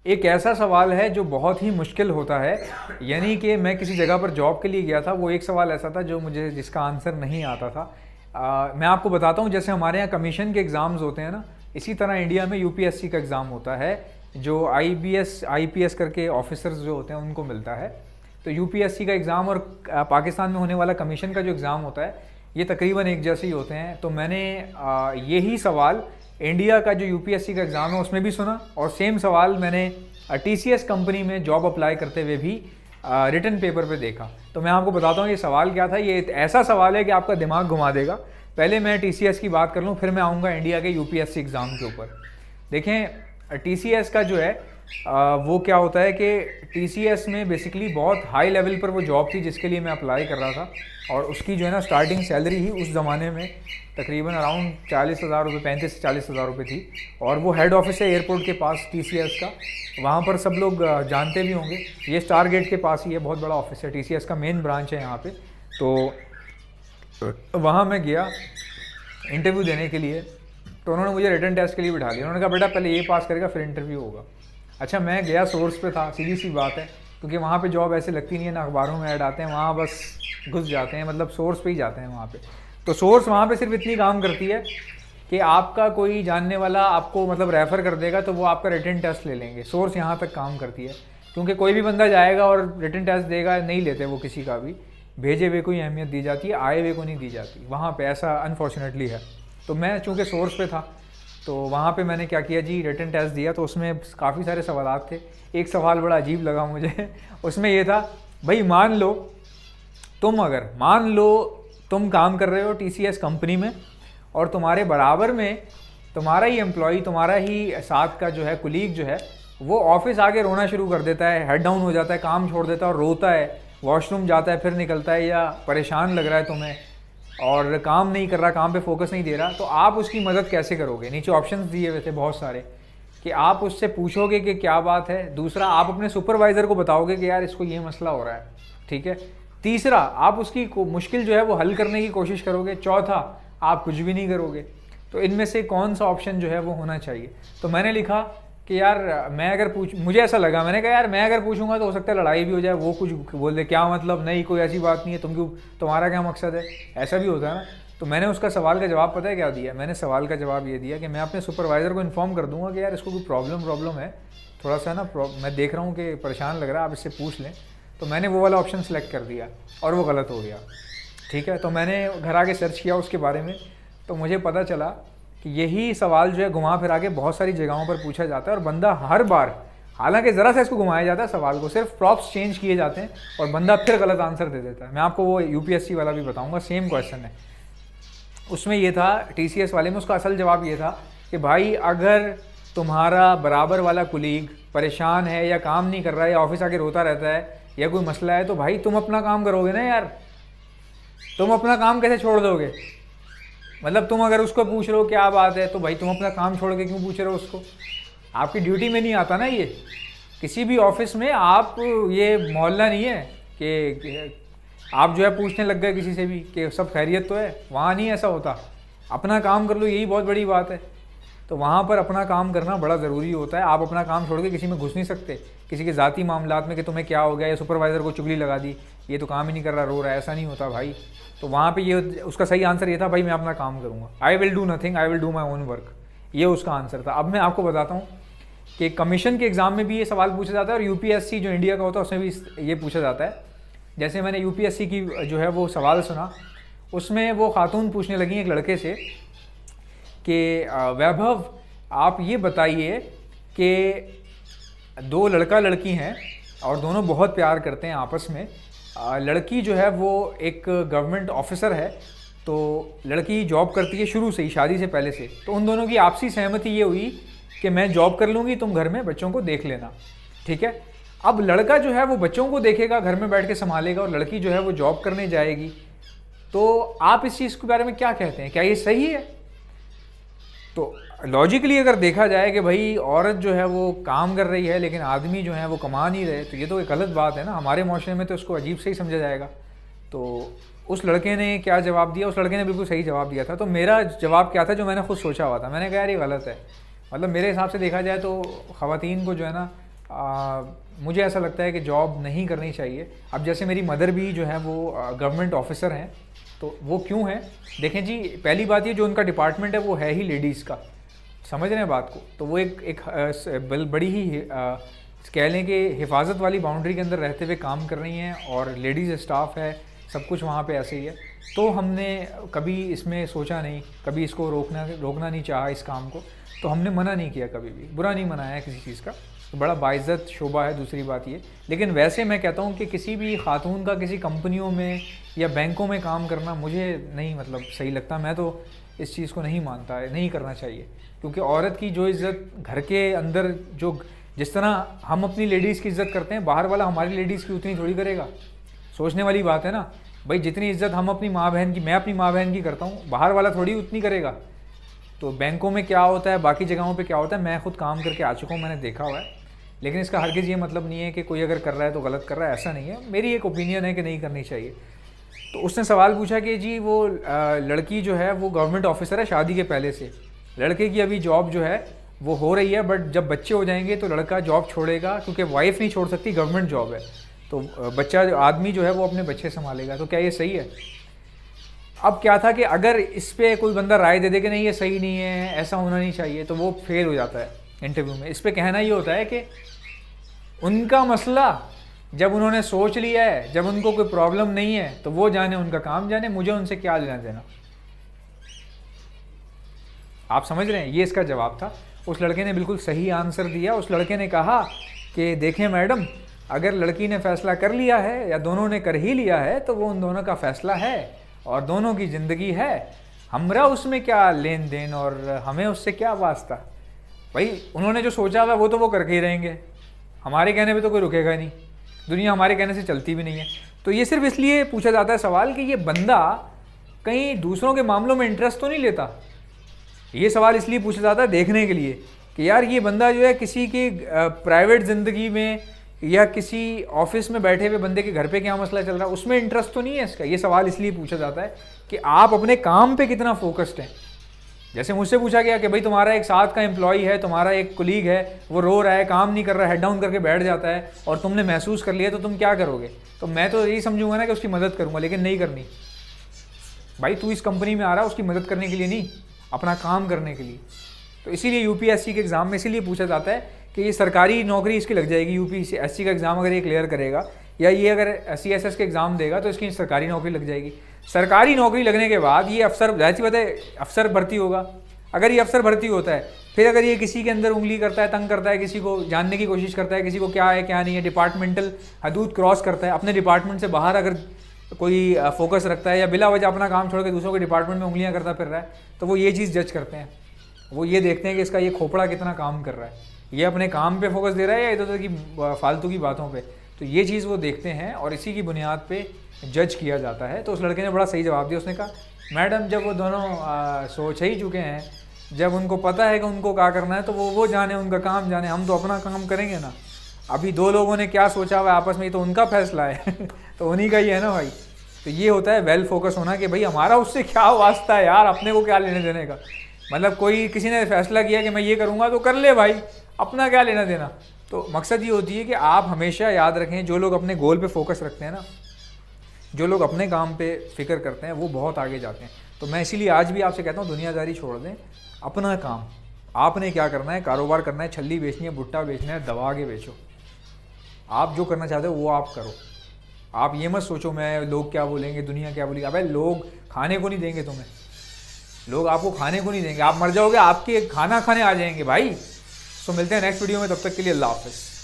एक ऐसा सवाल है जो बहुत ही मुश्किल होता है, यानी कि मैं किसी जगह पर जॉब के लिए गया था, वो एक सवाल ऐसा था जो मुझे जिसका आंसर नहीं आता था। मैं आपको बताता हूँ, जैसे हमारे यहाँ कमीशन के एग्ज़ाम्स होते हैं ना, इसी तरह इंडिया में यूपीएससी का एग्ज़ाम होता है जो आईबीएस आईपीएस करके ऑफिसर्स जो होते हैं उनको मिलता है। तो यूपीएससी का एग्ज़ाम और पाकिस्तान में होने वाला कमीशन का जो एग्ज़ाम होता है ये तकरीबन एक जैसे ही होते हैं। तो मैंने यही सवाल इंडिया का जो यूपीएससी का एग्ज़ाम है उसमें भी सुना, और सेम सवाल मैंने टीसीएस कंपनी में जॉब अप्लाई करते हुए भी रिटन पेपर पे देखा। तो मैं आपको बताता हूँ ये सवाल क्या था। ये ऐसा सवाल है कि आपका दिमाग घुमा देगा। पहले मैं टीसीएस की बात कर लूँ, फिर मैं आऊँगा इंडिया के यूपीएससी एग्ज़ाम के ऊपर। देखें, टीसीएस का जो है वो क्या होता है कि टीसीएस में बेसिकली बहुत हाई लेवल पर वो जॉब थी जिसके लिए मैं अप्लाई कर रहा था, और उसकी जो है ना स्टार्टिंग सैलरी ही उस ज़माने में तकरीबन अराउंड 40,000 रुपये, 35 से 40,000 रुपये थी। और वो हेड ऑफिस है एयरपोर्ट के पास टीसीएस का, वहाँ पर सब लोग जानते भी होंगे। ये स्टार गेट के पास ही है, बहुत बड़ा ऑफिस है, टीसीएस का मेन ब्रांच है यहाँ पे। तो वहाँ मैं गया इंटरव्यू देने के लिए, तो उन्होंने मुझे रिटन टेस्ट के लिए बिठा दिया। उन्होंने कहा बेटा पहले ये पास करेगा फिर इंटरव्यू होगा। अच्छा, मैं गया सोर्स पे था, सीधी सी बात है, क्योंकि वहाँ पे जॉब ऐसे लगती नहीं है ना, अखबारों में ऐड आते हैं, वहाँ बस घुस जाते हैं, मतलब सोर्स पे ही जाते हैं वहाँ पे। तो सोर्स वहाँ पे सिर्फ इतनी काम करती है कि आपका कोई जानने वाला आपको मतलब रेफ़र कर देगा तो वो आपका रिटन टेस्ट ले लेंगे। सोर्स यहाँ तक काम करती है, क्योंकि कोई भी बंदा जाएगा और रिटन टेस्ट देगा, नहीं लेते वो किसी का भी, भेजे हुए को ही अहमियत दी जाती है, आए हुए को नहीं दी जाती वहाँ पे, ऐसा अनफॉर्चुनेटली है। तो मैं चूँकि सोर्स पे था तो वहाँ पे मैंने क्या किया जी, रिटन टेस्ट दिया। तो उसमें काफ़ी सारे सवाल थे। एक सवाल बड़ा अजीब लगा मुझे उसमें ये था, भाई मान लो तुम काम कर रहे हो टीसीएस कंपनी में, और तुम्हारे बराबर में तुम्हारा ही एम्प्लॉई, तुम्हारा ही साथ का जो है कुलीग जो है, वो ऑफिस आके रोना शुरू कर देता है, हेड डाउन हो जाता है, काम छोड़ देता है और रोता है, वॉशरूम जाता है फिर निकलता है, या परेशान लग रहा है तुम्हें और काम नहीं कर रहा, काम पे फोकस नहीं दे रहा, तो आप उसकी मदद कैसे करोगे? नीचे ऑप्शंस दिए हुए थे बहुत सारे कि आप उससे पूछोगे कि क्या बात है। दूसरा, आप अपने सुपरवाइज़र को बताओगे कि यार इसको ये मसला हो रहा है, ठीक है। तीसरा, आप उसकी मुश्किल जो है वो हल करने की कोशिश करोगे। चौथा, आप कुछ भी नहीं करोगे। तो इनमें से कौन सा ऑप्शन जो है वो होना चाहिए? तो मैंने लिखा कि यार मैं अगर मुझे ऐसा लगा, मैंने कहा यार मैं अगर पूछूंगा तो हो सकता है लड़ाई भी हो जाए, वो कुछ बोल दे, क्या मतलब, नहीं कोई ऐसी बात नहीं है, तुम्हारा क्या मकसद है, ऐसा भी होता है ना। तो मैंने उसका सवाल का जवाब पता है क्या दिया? मैंने सवाल का जवाब ये दिया कि मैं अपने सुपरवाइज़र को इन्फॉर्म कर दूंगा कि यार इसको कोई प्रॉब्लम है, थोड़ा सा ना मैं देख रहा हूँ कि परेशान लग रहा है, आप इससे पूछ लें। तो मैंने वो वाला ऑप्शन सेलेक्ट कर दिया और वो गलत हो गया, ठीक है। तो मैंने घर आके सर्च किया उसके बारे में, तो मुझे पता चला कि यही सवाल जो है घुमा फिरा के बहुत सारी जगहों पर पूछा जाता है, और बंदा हर बार, हालांकि ज़रा सा इसको घुमाया जाता है सवाल को, सिर्फ प्रॉप्स चेंज किए जाते हैं और बंदा फिर गलत आंसर दे देता है। मैं आपको वो यूपीएससी वाला भी बताऊंगा, सेम क्वेश्चन है। उसमें ये था टीसीएस वाले में, उसका असल जवाब ये था कि भाई अगर तुम्हारा बराबर वाला कुलीग परेशान है या काम नहीं कर रहा है या ऑफिस आके रोता रहता है या कोई मसला है, तो भाई तुम अपना काम करोगे ना यार, तुम अपना काम कैसे छोड़ दोगे? मतलब तुम अगर उसको पूछ रहे हो क्या बात है, तो भाई तुम अपना काम छोड़ के क्यों पूछ रहे हो उसको? आपकी ड्यूटी में नहीं आता ना ये। किसी भी ऑफिस में आप, ये मोहल्ला नहीं है कि आप जो है पूछने लग गए किसी से भी कि सब खैरियत तो है, वहाँ नहीं ऐसा होता। अपना काम कर लो, यही बहुत बड़ी बात है। तो वहाँ पर अपना काम करना बड़ा ज़रूरी होता है। आप अपना काम छोड़ के किसी में घुस नहीं सकते, किसी के ज़ाती मामलात में कि तुम्हें क्या हो गया, या सुपरवाइज़र को चुगली लगा दी, ये तो काम ही नहीं कर रहा, रो रहा है, ऐसा नहीं होता भाई। तो वहाँ पे ये उसका सही आंसर ये था, भाई मैं अपना काम करूँगा, I will do nothing, I will do my own work, ये उसका आंसर था। अब मैं आपको बताता हूँ कि कमीशन के एग्ज़ाम में भी ये सवाल पूछा जाता है और यूपीएससी जो इंडिया का होता है उसमें भी ये पूछा जाता है। जैसे मैंने यूपीएससी की जो है वो सवाल सुना, उसमें वो खातून पूछने लगी एक लड़के से कि वैभव आप ये बताइए कि दो लड़का लड़की हैं और दोनों बहुत प्यार करते हैं आपस में। लड़की जो है वो एक गवर्नमेंट ऑफिसर है, तो लड़की जॉब करती है शुरू से ही, शादी से पहले से। तो उन दोनों की आपसी सहमति ये हुई कि मैं जॉब कर लूँगी, तुम घर में बच्चों को देख लेना, ठीक है। अब लड़का जो है वो बच्चों को देखेगा, घर में बैठ के संभालेगा, और लड़की जो है वो जॉब करने जाएगी। तो आप इस चीज़ के बारे में क्या कहते हैं, क्या ये सही है? तो लॉजिकली अगर देखा जाए कि भाई औरत जो है वो काम कर रही है लेकिन आदमी जो है वो कमा नहीं रहे, तो ये तो एक गलत बात है ना। हमारे माशरे में तो उसको अजीब से ही समझा जाएगा। तो उस लड़के ने क्या जवाब दिया? उस लड़के ने बिल्कुल सही जवाब दिया था। तो मेरा जवाब क्या था जो मैंने खुद सोचा हुआ था, मैंने कहा यार ये गलत है। मतलब मेरे हिसाब से देखा जाए तो ख़वातीन को जो है ना मुझे ऐसा लगता है कि जॉब नहीं करनी चाहिए। अब जैसे मेरी मदर भी जो है वो गवर्नमेंट ऑफिसर हैं, तो वो क्यों हैं? देखें जी, पहली बात ये, जो उनका डिपार्टमेंट है वो है ही लेडीज़ का, समझ रहे हैं बात को? तो वो एक बड़ी ही कह लें कि हिफाजत वाली बाउंड्री के अंदर रहते हुए काम कर रही हैं, और लेडीज़ स्टाफ है, सब कुछ वहाँ पे ऐसे ही है। तो हमने कभी इसमें सोचा नहीं, कभी इसको रोकना नहीं चाहा इस काम को, तो हमने मना नहीं किया, कभी भी बुरा नहीं मनाया है किसी चीज़ का। तो बड़ा बाइज़्ज़त शोबा है, दूसरी बात ये। लेकिन वैसे मैं कहता हूँ कि किसी भी खातून का किसी कंपनियों में या बैंकों में काम करना मुझे नहीं मतलब सही लगता। मैं तो इस चीज़ को नहीं मानता है, नहीं करना चाहिए, क्योंकि औरत की जो इज़्ज़त घर के अंदर, जो जिस तरह हम अपनी लेडीज़ की इज़्ज़त करते हैं, बाहर वाला हमारी लेडीज़ की उतनी थोड़ी करेगा। सोचने वाली बात है ना भाई, जितनी इज़्ज़त हम अपनी माँ बहन की, मैं अपनी माँ बहन की करता हूँ, बाहर वाला थोड़ी उतनी करेगा। तो बैंकों में क्या होता है, बाकी जगहों पे क्या होता है, मैं खुद काम करके आ चुका हूँ, मैंने देखा हुआ है। लेकिन इसका हरगिज़ ये मतलब नहीं है कि कोई अगर कर रहा है तो गलत कर रहा है, ऐसा नहीं है। मेरी एक ओपिनियन है कि नहीं करनी चाहिए। तो उसने सवाल पूछा कि जी वो लड़की जो है वो गवर्नमेंट ऑफिसर है शादी के पहले से, लड़के की अभी जॉब जो है वो हो रही है, बट जब बच्चे हो जाएंगे तो लड़का जॉब छोड़ेगा, क्योंकि वाइफ नहीं छोड़ सकती, गवर्नमेंट जॉब है, तो बच्चा आदमी जो है वो अपने बच्चे संभालेगा। तो क्या ये सही है? अब क्या था कि अगर इस पर कोई बंदा राय दे दे कि नहीं ये सही नहीं है, ऐसा होना नहीं चाहिए, तो वो फेल हो जाता है इंटरव्यू में। इस पर कहना ये होता है कि उनका मसला जब उन्होंने सोच लिया है, जब उनको कोई प्रॉब्लम नहीं है, तो वो जाने, उनका काम जाने, मुझे उनसे क्या लेना देना। आप समझ रहे हैं? ये इसका जवाब था। उस लड़के ने बिल्कुल सही आंसर दिया। उस लड़के ने कहा कि देखें मैडम, अगर लड़की ने फ़ैसला कर लिया है या दोनों ने कर ही लिया है, तो वो उन दोनों का फ़ैसला है और दोनों की ज़िंदगी है, हमरा उसमें क्या लेन देन और हमें उससे क्या वास्ता। भाई उन्होंने जो सोचा हुआ वो तो वो करके ही रहेंगे, हमारे कहने पे तो कोई रुकेगा ही नहीं, दुनिया हमारे कहने से चलती भी नहीं है। तो ये सिर्फ इसलिए पूछा जाता है सवाल कि ये बंदा कहीं दूसरों के मामलों में इंटरेस्ट तो नहीं लेता। ये सवाल इसलिए पूछा जाता है देखने के लिए कि यार ये बंदा जो है किसी की प्राइवेट ज़िंदगी में या किसी ऑफिस में बैठे हुए बंदे के घर पे क्या मसला चल रहा है, उसमें इंटरेस्ट तो नहीं है इसका। ये सवाल इसलिए पूछा जाता है कि आप अपने काम पे कितना फोकस्ड हैं। जैसे मुझसे पूछा गया कि भाई तुम्हारा एक साथ का एम्प्लॉई है, तुम्हारा एक कुलीग है, वो रो रहा है, काम नहीं कर रहा है, हेड डाउन करके बैठ जाता है, और तुमने महसूस कर लिया, तो तुम क्या करोगे? तो मैं तो यही समझूंगा ना कि उसकी मदद करूंगा, लेकिन नहीं करनी। भाई तू इस कंपनी में आ रहा है उसकी मदद करने के लिए नहीं, अपना काम करने के लिए। तो इसीलिए यूपीएससी के एग्ज़ाम में इसीलिए पूछा जाता है कि ये सरकारी नौकरी इसकी लग जाएगी। यूपीएससी का एग्ज़ाम अगर ये क्लियर करेगा या ये अगर सीएसएस के एग्ज़ाम देगा तो इसकी सरकारी नौकरी लग जाएगी। सरकारी नौकरी लगने के बाद ये अफसर, जाहिर सी बात है अफसर भर्ती होगा। अगर ये अफसर भर्ती होता है, फिर अगर ये किसी के अंदर उंगली करता है, तंग करता है, किसी को जानने की कोशिश करता है, किसी को क्या है क्या नहीं है, डिपार्टमेंटल हदूद क्रॉस करता है, अपने डिपार्टमेंट से बाहर अगर कोई फोकस रखता है या बिला वजह अपना काम छोड़ के दूसरों के डिपार्टमेंट में उंगलियां करता फिर रहा है, तो वो ये चीज़ जज करते हैं। वो ये देखते हैं कि इसका ये खोपड़ा कितना काम कर रहा है, ये अपने काम पे फोकस दे रहा है या इधर उधर की फालतू की बातों पे। तो ये चीज़ वो देखते हैं और इसी की बुनियाद पे जज किया जाता है। तो उस लड़के ने बड़ा सही जवाब दिया। उसने कहा मैडम जब वो दोनों सोच ही चुके हैं, जब उनको पता है कि उनको क्या करना है, तो वो जाने, उनका काम जाने, हम तो अपना काम करेंगे ना। अभी दो लोगों ने क्या सोचा हुआ आपस में, ये तो उनका फैसला है तो उन्हीं का ही है ना भाई। तो ये होता है वेल फोकस होना कि भाई हमारा उससे क्या वास्ता है यार, अपने को क्या लेने देने का। मतलब कोई किसी ने फैसला किया कि मैं ये करूँगा तो कर ले भाई, अपना क्या लेना देना। तो मकसद ये होती है कि आप हमेशा याद रखें, जो लोग अपने गोल पे फोकस रखते हैं ना, जो लोग अपने काम पे फिक्र करते हैं, वो बहुत आगे जाते हैं। तो मैं इसीलिए आज भी आपसे कहता हूँ दुनियादारी छोड़ दें, अपना काम आपने क्या करना है, कारोबार करना है, छल्ली बेचनी है, भुट्टा बेचना है, दबा के बेचो। आप जो करना चाहते हो वो आप करो। आप ये मत सोचो मैं लोग क्या बोलेंगे, दुनिया क्या बोलेगी। अबे लोग खाने को नहीं देंगे तुम्हें, लोग आपको खाने को नहीं देंगे। आप मर जाओगे, आपके खाना खाने आ जाएंगे भाई। तो मिलते हैं नेक्स्ट वीडियो में, तब तक के लिए अल्लाह हाफ़िज़।